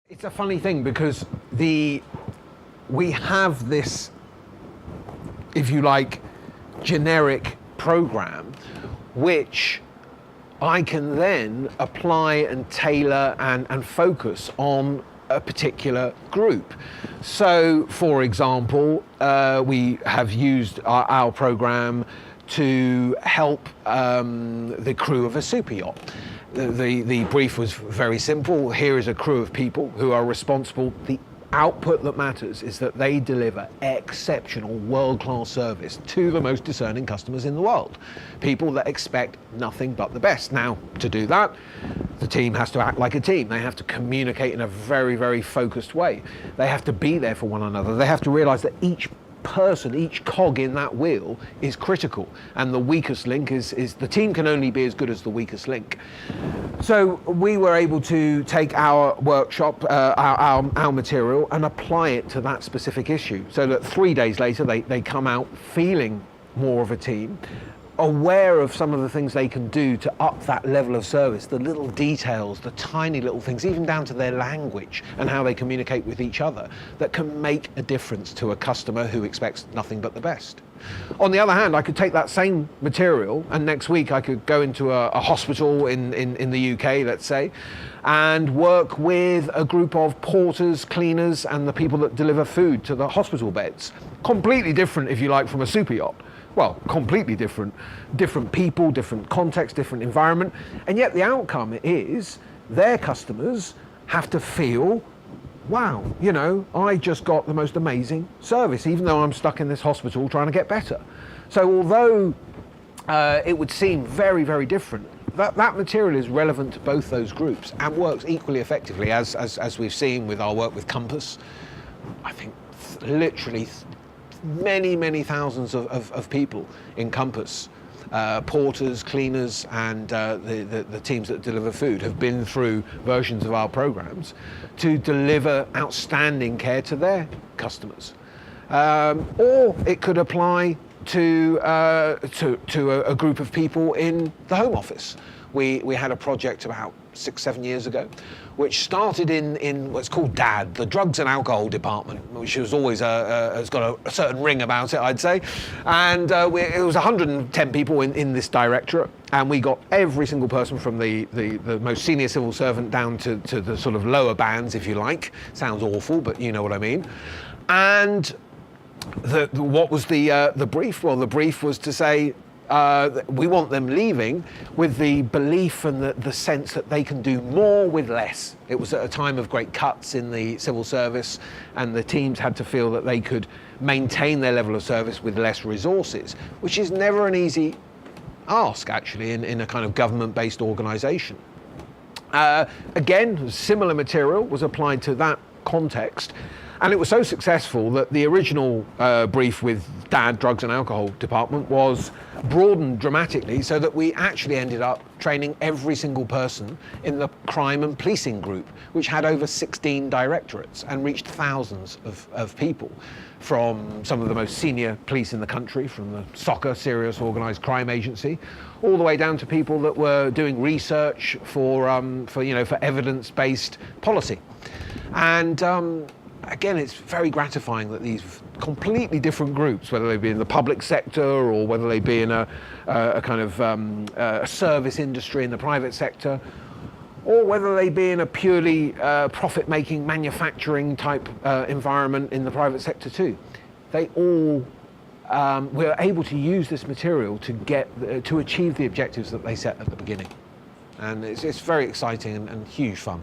It's a funny thing because we have this, if you like, generic program which I can then apply and tailor and focus on a particular group. So, for example, we have used our program to help the crew of a super yacht. The brief was very simple. Here is a crew of people who are responsible. The output that matters is that they deliver exceptional world-class service to the most discerning customers in the world. People that expect nothing but the best. Now, to do that, the team has to act like a team. They have to communicate in a very, very focused way. They have to be there for one another. They have to realize that each person, each cog in that wheel is critical, and the weakest link is the team can only be as good as the weakest link. So we were able to take our workshop, our material, and apply it to that specific issue, so that 3 days later they come out feeling more of a team, aware of some of the things they can do to up that level of service, the little details, the tiny little things, even down to their language and how they communicate with each other, that can make a difference to a customer who expects nothing but the best. On the other hand, I could take that same material and next week I could go into a hospital in the UK, let's say, and work with a group of porters, cleaners, and the people that deliver food to the hospital beds. Completely different, if you like, from a super yacht. Well, completely different. Different people, different context, different environment. And yet the outcome is their customers have to feel, wow, you know, I just got the most amazing service, even though I'm stuck in this hospital trying to get better. So although it would seem very, very different, that material is relevant to both those groups and works equally effectively, as we've seen with our work with Compass. I think literally many thousands of people in Compass, porters, cleaners, and the teams that deliver food have been through versions of our programs to deliver outstanding care to their customers. Or it could apply to a group of people in the Home Office. We had a project about 6-7 years ago, which started in what's called DAD, the Drugs and Alcohol Department, which was always has got a certain ring about it, I'd say. And it was 110 people in this directorate, and we got every single person from the most senior civil servant down to the sort of lower bands, if you like. Sounds awful, but you know what I mean. And what was the brief? Well, the brief was to say, we want them leaving with the belief and the sense that they can do more with less. It was at a time of great cuts in the civil service, and the teams had to feel that they could maintain their level of service with less resources, which is never an easy ask, actually, in a kind of government-based organisation. Again, similar material was applied to that context, and it was so successful that the original brief with DAD, Drugs and Alcohol Department, was broadened dramatically, so that we actually ended up training every single person in the crime and policing group, which had over 16 directorates and reached thousands of people, from some of the most senior police in the country, from the SOCA, Serious Organised Crime Agency, all the way down to people that were doing research for evidence-based policy. And again, it's very gratifying that these completely different groups, whether they be in the public sector or whether they be in a kind of a service industry in the private sector, or whether they be in a purely profit-making manufacturing type environment in the private sector too, they all were able to use this material to achieve the objectives that they set at the beginning. And it's very exciting and huge fun.